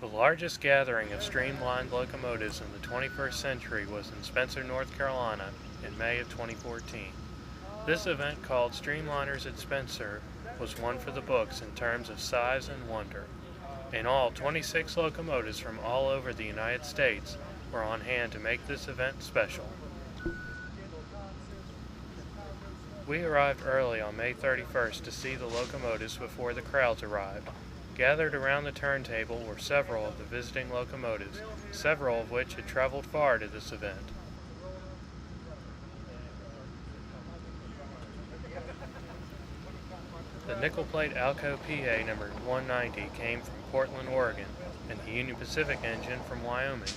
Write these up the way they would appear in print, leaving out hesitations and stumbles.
The largest gathering of streamlined locomotives in the 21st century was in Spencer, North Carolina in May of 2014. This event, called Streamliners at Spencer, was one for the books in terms of size and wonder. In all, 26 locomotives from all over the United States were on hand to make this event special. We arrived early on May 31st to see the locomotives before the crowds arrived. Gathered around the turntable were several of the visiting locomotives, several of which had traveled far to this event. The nickel plate Alco PA number 190 came from Portland, Oregon, and the Union Pacific engine from Wyoming.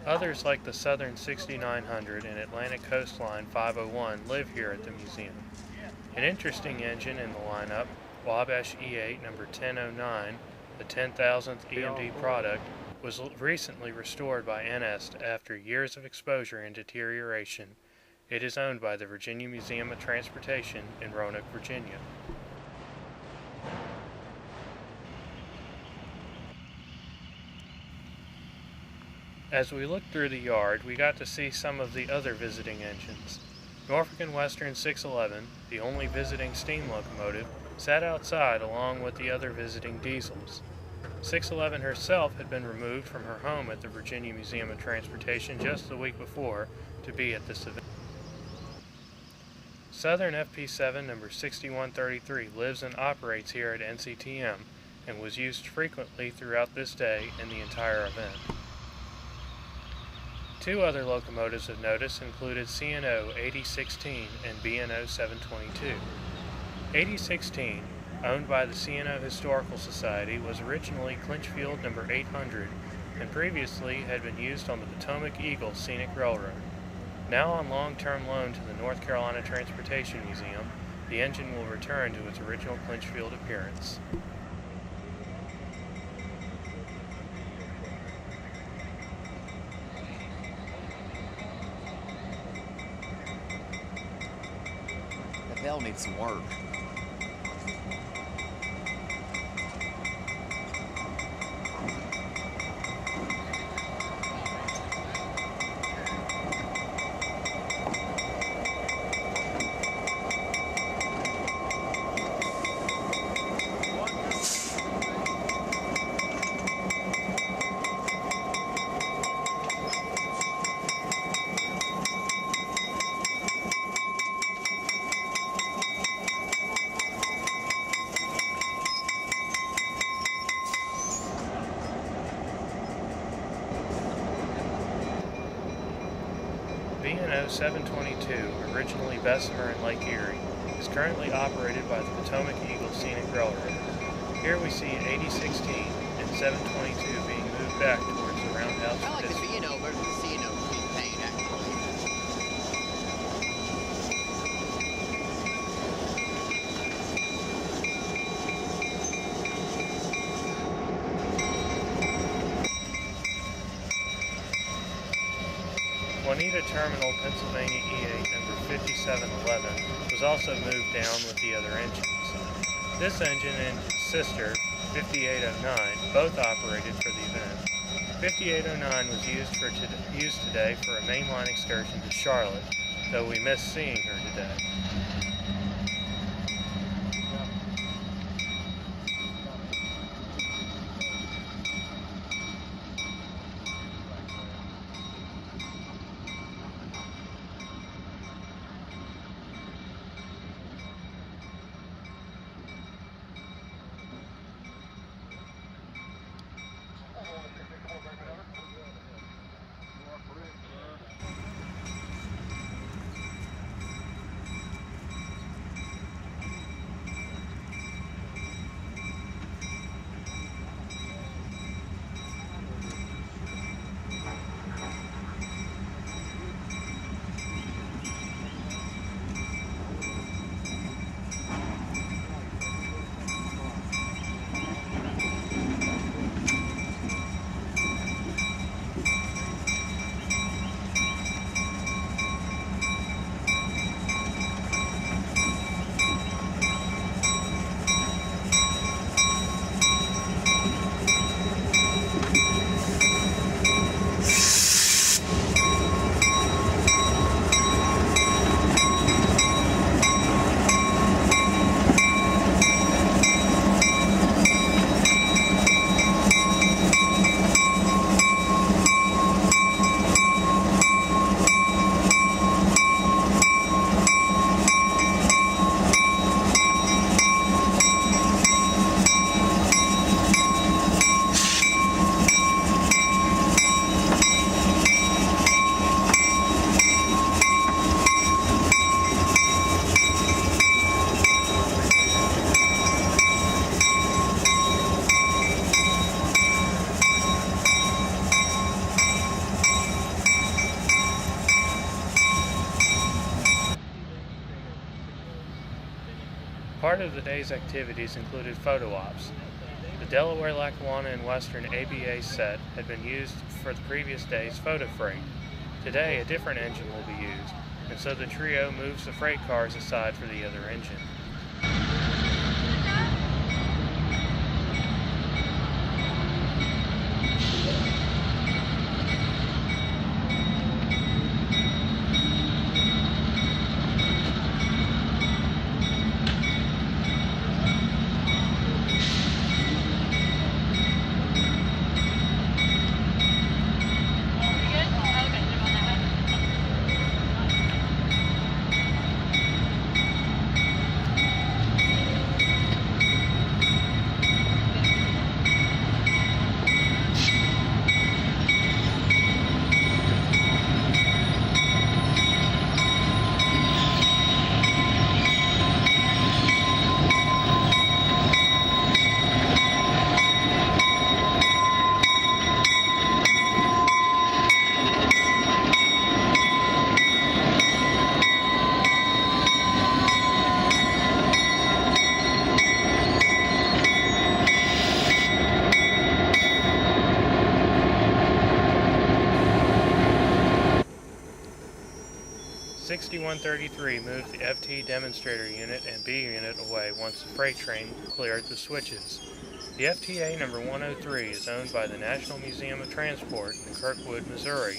Others, like the Southern 6900 and Atlantic Coastline 501, live here at the museum. An interesting engine in the lineup, Wabash E8 number 1009, the 10,000th EMD product, was recently restored by NS after years of exposure and deterioration. It is owned by the Virginia Museum of Transportation in Roanoke, Virginia. As we looked through the yard, we got to see some of the other visiting engines. Norfolk and Western 611, the only visiting steam locomotive, sat outside along with the other visiting diesels. 611 herself had been removed from her home at the Virginia Museum of Transportation just the week before to be at this event. Southern FP7 number 6133 lives and operates here at NCTM and was used frequently throughout this day and the entire event. Two other locomotives of notice included C&O 8016 and B&O 722. 8016, owned by the C&O Historical Society, was originally Clinchfield number 800 and previously had been used on the Potomac Eagle Scenic Railroad. Now on long-term loan to the North Carolina Transportation Museum, the engine will return to its original Clinchfield appearance. The bell needs some work. B&O 722, originally Bessemer and Lake Erie, is currently operated by the Potomac Eagle Scenic Railroad. Here we see 8016 and 722 being moved back towards the roundhouse. I like the B&O versus the C&O paint, actually. Juanita Terminal, Pennsylvania E8 number 5711 was also moved down with the other engines. This engine and its sister, 5809, both operated for the event. 5809 was used today for a mainline excursion to Charlotte, though we missed seeing her today. Part of the day's activities included photo ops. The Delaware, Lackawanna, and Western ABA set had been used for the previous day's photo freight. Today, a different engine will be used, and so the trio moves the freight cars aside for the other engine. .6133 moved the FT demonstrator unit and B unit away once the freight train cleared the switches. The FTA number 103 is owned by the National Museum of Transport in Kirkwood, Missouri,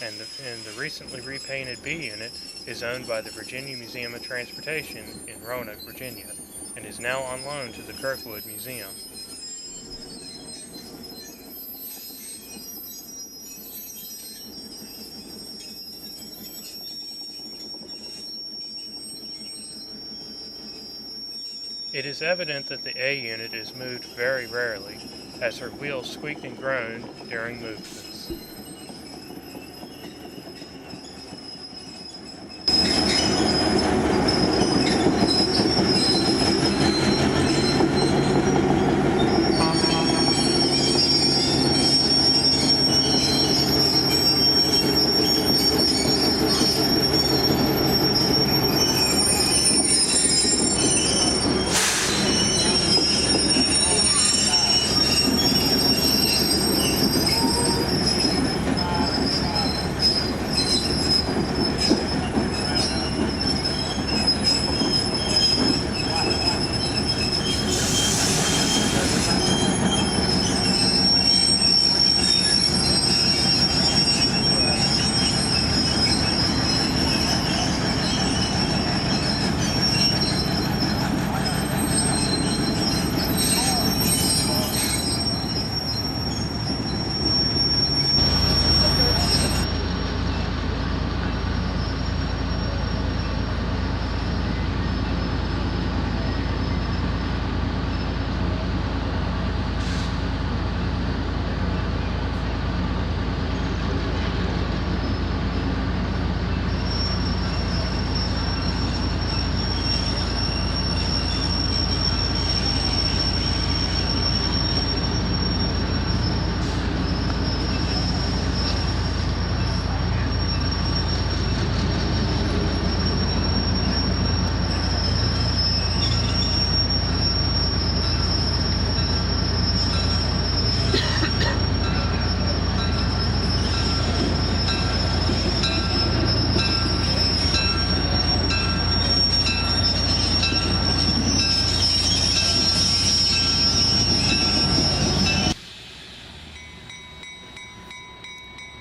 and the recently repainted B unit is owned by the Virginia Museum of Transportation in Roanoke, Virginia, and is now on loan to the Kirkwood Museum. It is evident that the A unit is moved very rarely, as her wheels squeaked and groaned during movements.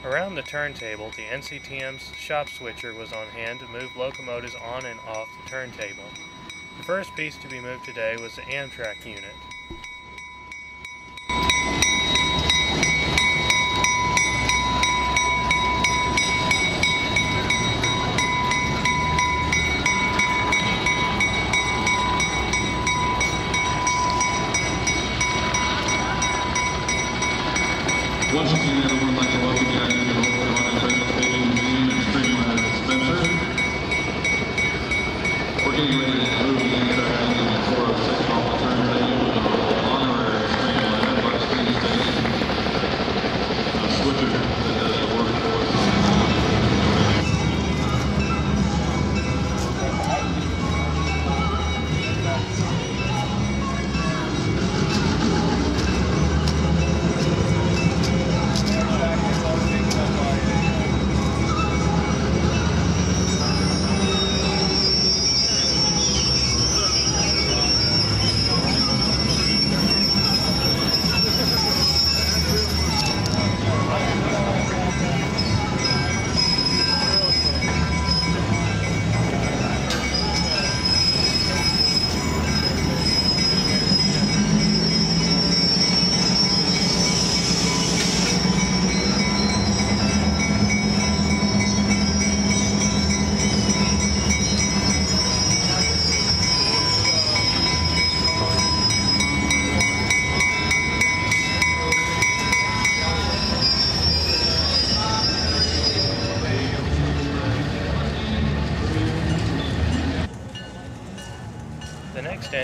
Around the turntable, the NCTM's shop switcher was on hand to move locomotives on and off the turntable. The first piece to be moved today was the Amtrak unit. Once again, everyone would like to welcome you to the Oklahoma Transportation Museum and Streamliners Dispenser. We're getting ready to move the Amtrak engine at 406 off the turntable with an honorary streamliner by Steam Station. A switcher that does the work for us.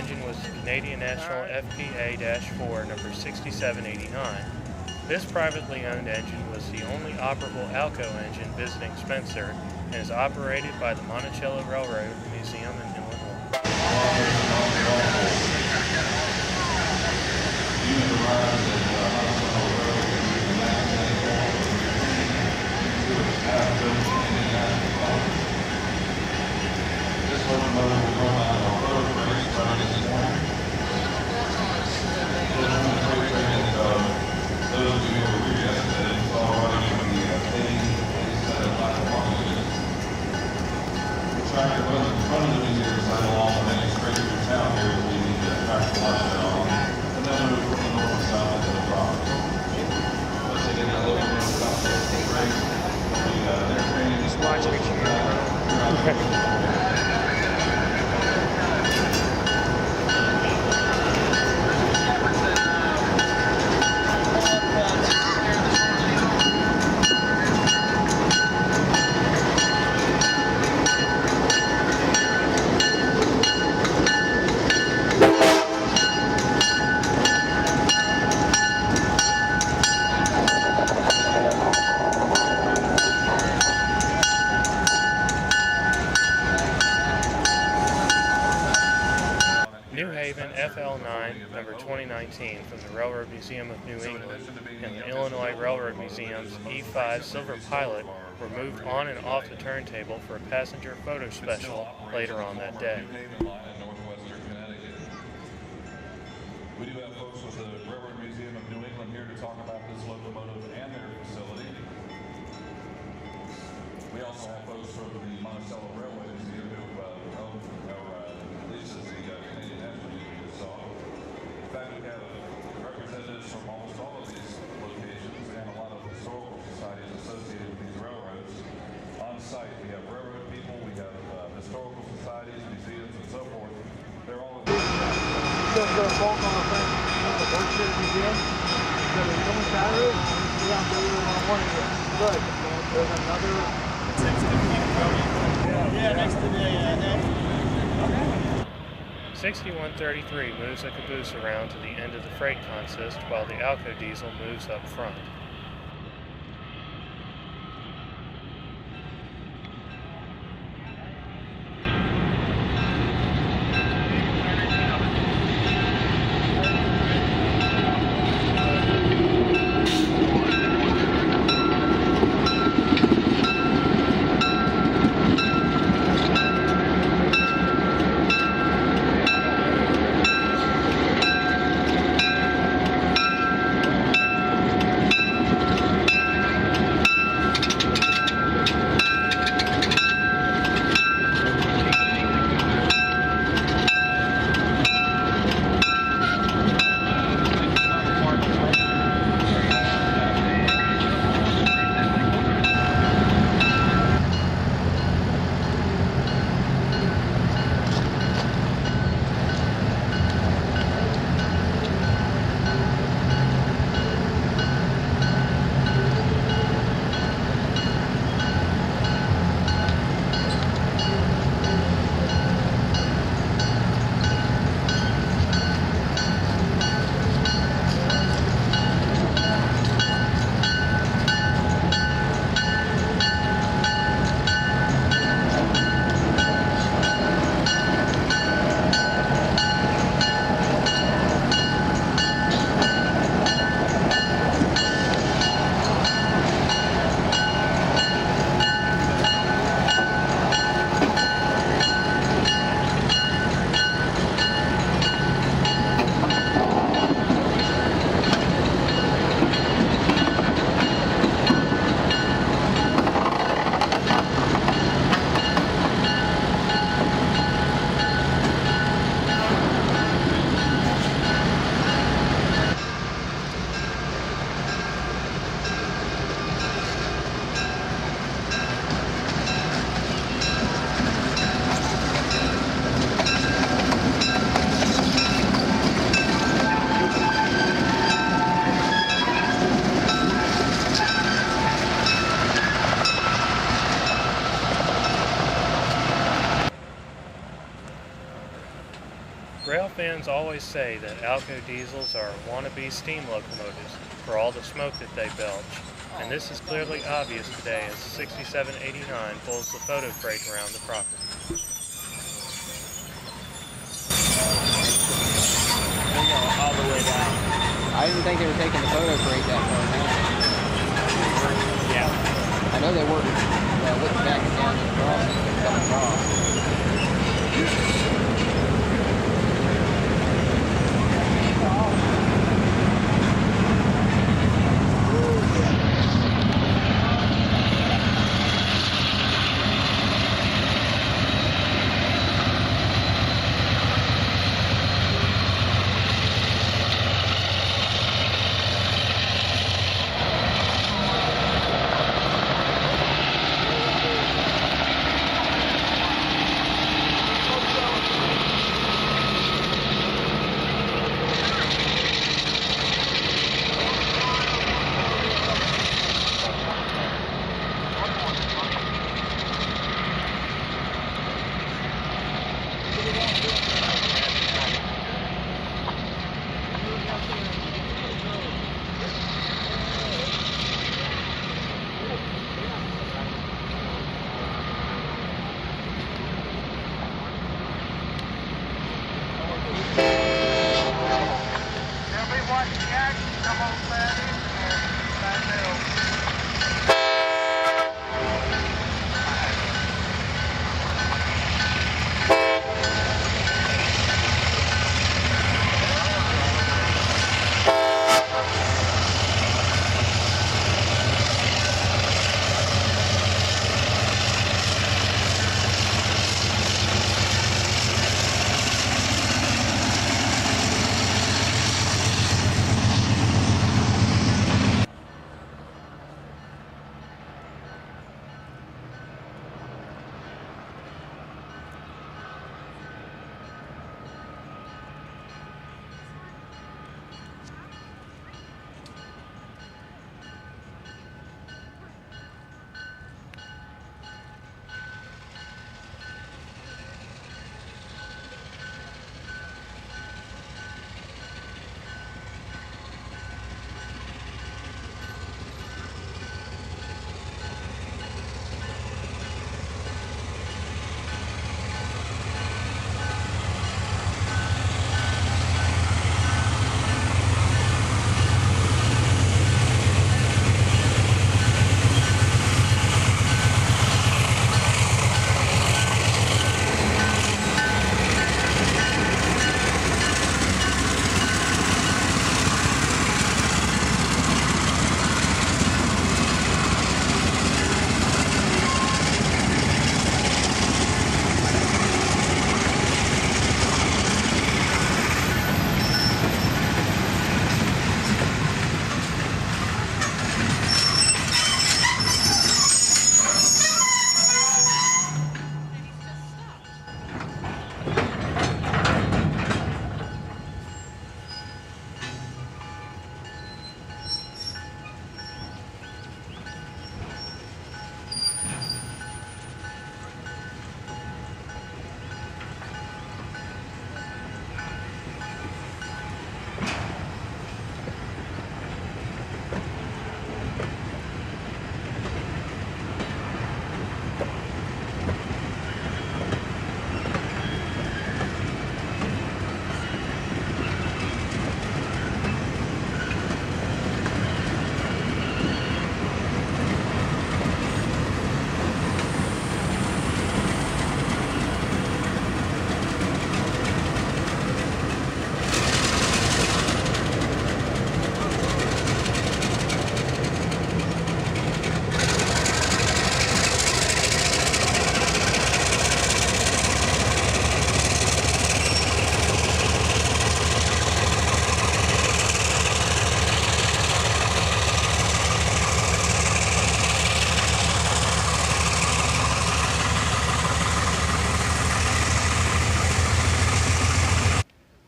engine was the Canadian National FPA-4 number 6789. This privately owned engine was the only operable Alco engine visiting Spencer and is operated by the Monticello Railroad Museum in Illinois. This locomotive will run out on road race starting this morning. Those of you who were here yesterday saw running from the 87 locomotives. The track that runs in front of the museum side along and then straight through town here will be the track to watch that on. And then move from the north and south into the province. Once they get that locomotive stop there, right? They're training. Just watch me. FL9, number 2019, from the Railroad Museum of New England and the Illinois Railroad Museum's E5 Silver Pilot were moved on and off the turntable for a passenger photo special later on that day. We do have folks with the Railroad Museum of New England here to talk about this locomotive and their facility. We also have folks from the Monticello Railway Museum who leases the Canadian National Union you saw. In fact, we have representatives from almost all of these locations and a lot of historical societies associated with these railroads on site. We have railroad people, we have historical societies, museums, and so forth. They're all in next to the 6133 moves the caboose around to the end of the freight consist while the Alco diesel moves up front. fans always say that Alco diesels are wannabe steam locomotives for all the smoke that they belch, and this is clearly obvious today as 6789 pulls the photo freight around the property. They go all the way down. I didn't think they were taking the photo freight that far down. Yeah. I know they weren't looking back and down and crossing, coming across.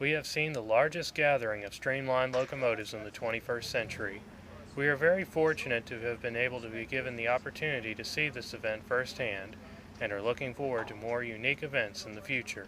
We have seen the largest gathering of streamlined locomotives in the 21st century. We are very fortunate to have been able to be given the opportunity to see this event firsthand, and are looking forward to more unique events in the future.